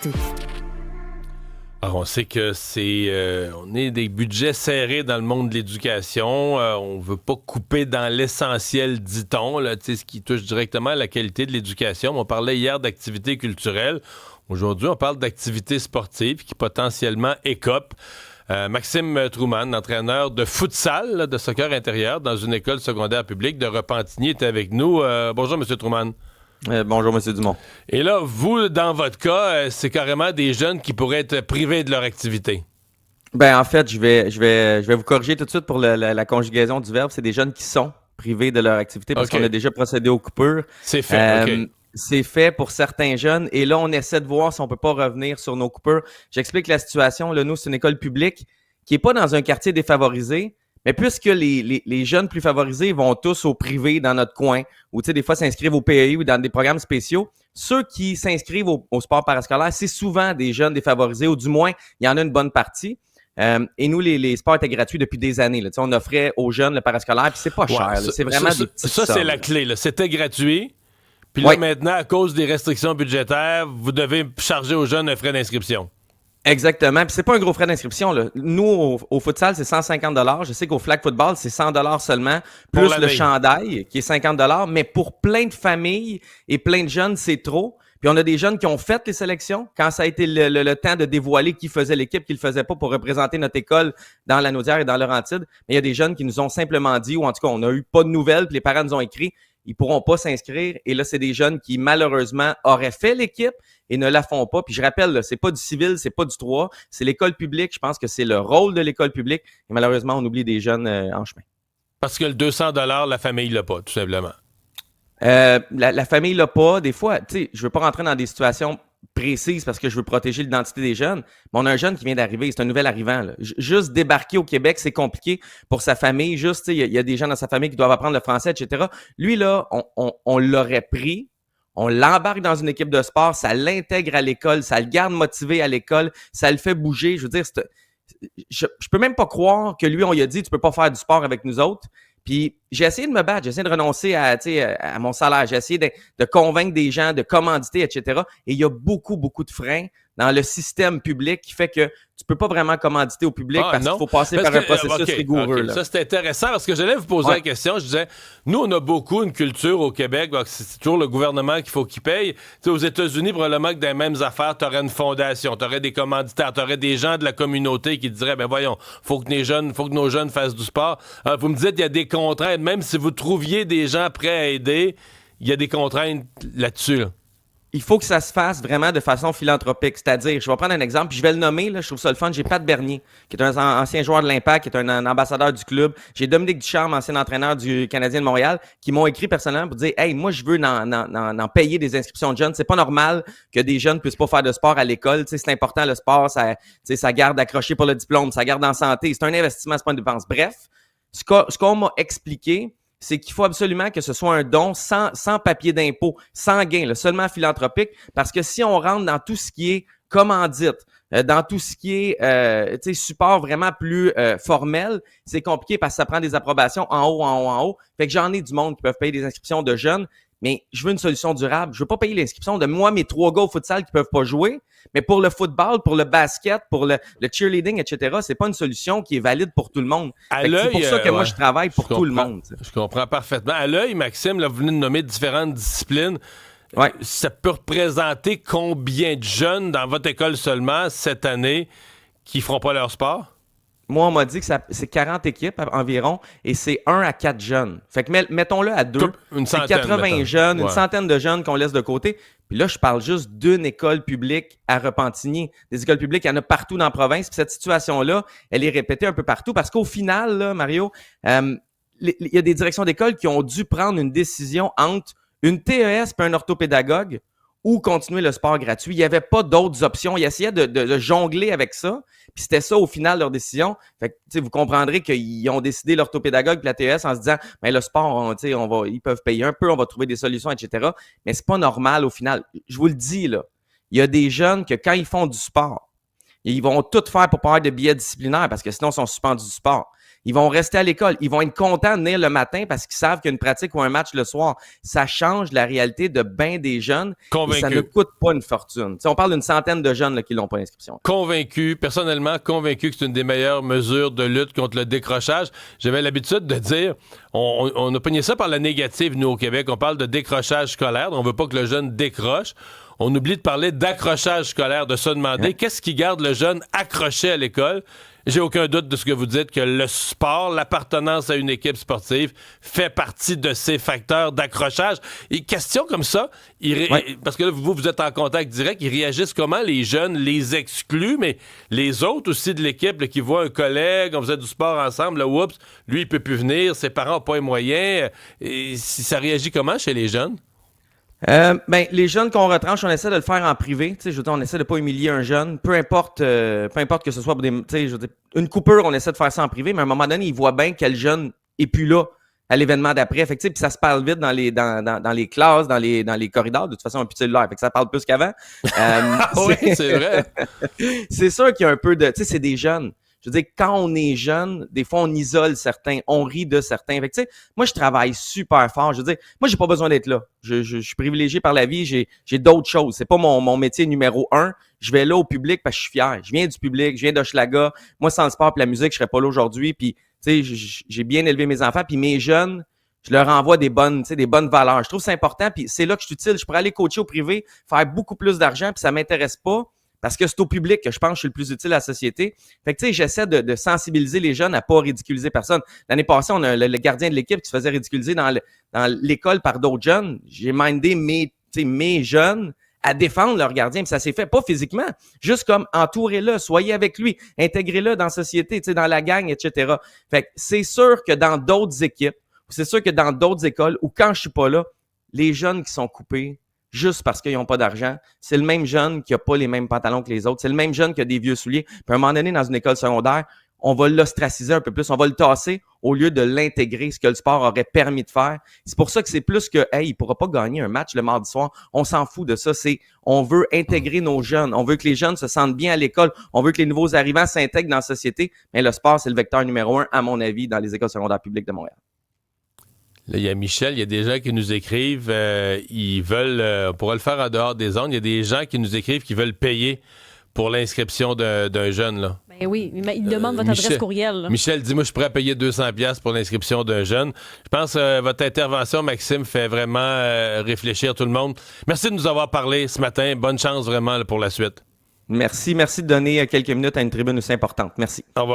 Tout. Alors, on sait que on est des budgets serrés dans le monde de l'éducation. On veut pas couper dans l'essentiel, dit-on, là, ce qui touche directement à la qualité de l'éducation. On parlait hier d'activités culturelles. Aujourd'hui, on parle d'activités sportives qui potentiellement écopent. Maxime Trouman, entraîneur de futsal, là, de soccer intérieur dans une école secondaire publique de Repentigny, est avec nous. Bonjour, M. Trouman. Bonjour, M. Dumont. Et là, vous, dans votre cas, c'est carrément des jeunes qui pourraient être privés de leur activité. Ben, en fait, je vais vous corriger tout de suite pour la conjugaison du verbe. C'est des jeunes qui sont privés de leur activité parce qu'on a déjà procédé aux coupures. C'est fait, OK. C'est fait pour certains jeunes. Et là, on essaie de voir si on peut pas revenir sur nos coupures. J'explique la situation. Là, nous, c'est une école publique qui est pas dans un quartier défavorisé. Mais puisque les jeunes plus favorisés vont tous au privé dans notre coin, ou tu sais, des fois s'inscrivent au PAI ou dans des programmes spéciaux, ceux qui s'inscrivent au sport parascolaire, c'est souvent des jeunes défavorisés, ou du moins, il y en a une bonne partie. Et nous, les sports étaient gratuits depuis des années. Là. On offrait aux jeunes le parascolaire, puis c'est pas cher. C'est vraiment des petites ça, c'est sommes, la clé. Là. C'était gratuit. Puis là, maintenant, à cause des restrictions budgétaires, vous devez charger aux jeunes un frais d'inscription. Exactement. Puis c'est pas un gros frais d'inscription. Là. Nous, au futsal, c'est 150 $. Je sais qu'au flag football, c'est 100 $ seulement, plus le chandail, qui est 50 $. Mais pour plein de familles et plein de jeunes, c'est trop. Puis on a des jeunes qui ont fait les sélections quand ça a été le temps de dévoiler qui faisait l'équipe, qui le faisait pas pour représenter notre école dans la Naudière et dans Laurentide. Mais il y a des jeunes qui nous ont simplement dit, ou en tout cas, on n'a eu pas de nouvelles, puis les parents nous ont écrit, ils pourront pas s'inscrire. Et là, c'est des jeunes qui, malheureusement, auraient fait l'équipe et ne la font pas. Puis je rappelle, là, c'est pas du civil, c'est pas du 3, c'est l'école publique. Je pense que c'est le rôle de l'école publique. Et malheureusement, on oublie des jeunes en chemin. Parce que le 200 $, la famille l'a pas, tout simplement. La famille l'a pas. Des fois, tu sais, je veux pas rentrer dans des situations précises parce que je veux protéger l'identité des jeunes. Mais on a un jeune qui vient d'arriver, c'est un nouvel arrivant. Là. Juste débarquer au Québec, c'est compliqué pour sa famille. Juste, tu sais, il y a des gens dans sa famille qui doivent apprendre le français, etc. Lui, là, on l'aurait pris. On l'embarque dans une équipe de sport, ça l'intègre à l'école, ça le garde motivé à l'école, ça le fait bouger. Je veux dire, je peux même pas croire que lui, on lui a dit, tu peux pas faire du sport avec nous autres. Puis j'ai essayé de me battre, j'ai essayé de renoncer à mon salaire, j'ai essayé de convaincre des gens, de commanditer, etc. Et il y a beaucoup, beaucoup de freins dans le système public qui fait que tu peux pas vraiment commanditer au public parce qu'il faut passer par un processus rigoureux. Là. Ça, c'est intéressant parce que j'allais vous poser la question. Je disais, nous, on a beaucoup une culture au Québec. C'est toujours le gouvernement qu'il faut qu'il paye. T'sais, aux États-Unis, probablement que dans les mêmes affaires, tu aurais une fondation, tu aurais des commanditaires, tu aurais des gens de la communauté qui te diraient, ben voyons, faut que nos jeunes fassent du sport. Alors, vous me dites, il y a des contraintes. Même si vous trouviez des gens prêts à aider, il y a des contraintes là-dessus. Là. Il faut que ça se fasse vraiment de façon philanthropique. C'est-à-dire, je vais prendre un exemple, puis je vais le nommer, là, je trouve ça le fun. J'ai Pat Bernier, qui est un ancien joueur de l'Impact, qui est un ambassadeur du club. J'ai Dominique Ducharme, ancien entraîneur du Canadien de Montréal, qui m'ont écrit personnellement pour dire « Hey, moi, je veux en payer des inscriptions de jeunes. C'est pas normal que des jeunes puissent pas faire de sport à l'école. Tu sais, c'est important, le sport, ça garde accroché pour le diplôme, ça garde en santé. C'est un investissement, c'est pas une dépense. » Bref, ce qu'on m'a expliqué, c'est qu'il faut absolument que ce soit un don sans papier d'impôt, sans gain, là, seulement philanthropique, parce que si on rentre dans tout ce qui est commandite, dans tout ce qui est support vraiment plus formel, c'est compliqué parce que ça prend des approbations en haut, en haut, en haut. Fait que j'en ai du monde qui peuvent payer des inscriptions de jeunes, mais je veux une solution durable. Je veux pas payer l'inscription de moi, mes 3 gars au futsal qui peuvent pas jouer, mais pour le football, pour le basket, pour le cheerleading, etc., c'est pas une solution qui est valide pour tout le monde. C'est pour ça que moi, je travaille pour tout le monde. T'sais. Je comprends parfaitement. À l'œil, Maxime, là, vous venez de nommer différentes disciplines. Ouais. Ça peut représenter combien de jeunes dans votre école seulement cette année qui feront pas leur sport? Moi, on m'a dit que c'est 40 équipes environ et c'est 1 à 4 jeunes. Fait que mettons-le à 2. C'est 80 jeunes, une centaine de jeunes qu'on laisse de côté. Puis là, je parle juste d'une école publique à Repentigny. Des écoles publiques, il y en a partout dans la province. Puis cette situation-là, elle est répétée un peu partout parce qu'au final, là, Mario, il y a des directions d'école qui ont dû prendre une décision entre une TES et un orthopédagogue ou continuer le sport gratuit. Il n'y avait pas d'autres options. Ils essayaient de jongler avec ça. Puis c'était ça, au final, leur décision. Fait que, vous comprendrez qu'ils ont décidé l'orthopédagogue et la TES en se disant, mais le sport, ils peuvent payer un peu, on va trouver des solutions, etc. Mais c'est pas normal, au final. Je vous le dis, là. Il y a des jeunes que quand ils font du sport, ils vont tout faire pour pas avoir de billets disciplinaires parce que sinon, ils sont suspendus du sport. Ils vont rester à l'école. Ils vont être contents de venir le matin parce qu'ils savent qu'il y a une pratique ou un match le soir. Ça change la réalité de bien des jeunes. Convaincu. Et ça ne coûte pas une fortune. T'sais, on parle d'une centaine de jeunes là, qui n'ont pas d'inscription. Convaincu, personnellement convaincu que c'est une des meilleures mesures de lutte contre le décrochage. J'avais l'habitude de dire, on a pogné ça par la négative, nous, au Québec. On parle de décrochage scolaire. On veut pas que le jeune décroche. On oublie de parler d'accrochage scolaire, de se demander qu'est-ce qui garde le jeune accroché à l'école. J'ai aucun doute de ce que vous dites, que le sport, l'appartenance à une équipe sportive fait partie de ces facteurs d'accrochage. Et question comme ça, parce que là, vous êtes en contact direct, ils réagissent comment? Les jeunes les excluent, mais les autres aussi de l'équipe là, qui voient un collègue, on faisait du sport ensemble, là, oups, lui, il peut plus venir, ses parents n'ont pas les moyens. Et ça réagit comment chez les jeunes? Les jeunes qu'on retranche, on essaie de le faire en privé. Je veux dire, on essaie de pas humilier un jeune. Peu importe que ce soit pour une coupure, on essaie de faire ça en privé, mais à un moment donné, ils voient bien quel jeune est plus là à l'événement d'après. Fait que, puis ça se parle vite dans les classes, dans les corridors. De toute façon, on n'a plus de cellulaire. Fait que ça parle plus qu'avant. Oui, c'est vrai. C'est sûr qu'il y a un peu de... Tu sais, c'est des jeunes. Je veux dire, quand on est jeune, des fois, on isole certains, on rit de certains. Fait que, tu sais, moi, je travaille super fort. Je veux dire, moi, j'ai pas besoin d'être là. Je suis privilégié par la vie. J'ai d'autres choses. C'est pas mon métier numéro 1. Je vais là au public parce que je suis fier. Je viens du public, je viens d'Hochelaga. Moi, sans le sport et la musique, je serais pas là aujourd'hui. Puis, tu sais, j'ai bien élevé mes enfants. Puis mes jeunes, je leur envoie des bonnes valeurs. Je trouve que c'est important. Puis c'est là que je suis utile. Je pourrais aller coacher au privé, faire beaucoup plus d'argent, puis ça m'intéresse pas. Parce que c'est au public que je pense que je suis le plus utile à la société. Fait que, tu sais, j'essaie de sensibiliser les jeunes à pas ridiculiser personne. L'année passée, on a le gardien de l'équipe qui se faisait ridiculiser dans l'école par d'autres jeunes. J'ai mindé mes jeunes à défendre leur gardien, puis ça s'est fait pas physiquement, juste comme entourez-le, soyez avec lui, intégrez-le dans la société, tu sais, dans la gang, etc. Fait que c'est sûr que dans d'autres équipes, c'est sûr que dans d'autres écoles, ou quand je suis pas là, les jeunes qui sont coupés, juste parce qu'ils n'ont pas d'argent. C'est le même jeune qui n'a pas les mêmes pantalons que les autres. C'est le même jeune qui a des vieux souliers. Puis à un moment donné, dans une école secondaire, on va l'ostraciser un peu plus. On va le tasser au lieu de l'intégrer, ce que le sport aurait permis de faire. C'est pour ça que c'est plus que, hey, il pourra pas gagner un match le mardi soir. On s'en fout de ça. On veut intégrer nos jeunes. On veut que les jeunes se sentent bien à l'école. On veut que les nouveaux arrivants s'intègrent dans la société. Mais le sport, c'est le vecteur numéro 1, à mon avis, dans les écoles secondaires publiques de Montréal. Là, il y a Michel, il y a des gens qui nous écrivent, ils veulent, on pourrait le faire en dehors des zones, il y a des gens qui nous écrivent qui veulent payer pour l'inscription d'un jeune. Là. Ben oui, ils demandent votre adresse courriel. Là. Michel dit, moi, je suis prêt à payer 200$ pour l'inscription d'un jeune. Je pense que votre intervention, Maxime, fait vraiment réfléchir tout le monde. Merci de nous avoir parlé ce matin. Bonne chance vraiment là, pour la suite. Merci de donner quelques minutes à une tribune aussi importante. Merci. Au revoir.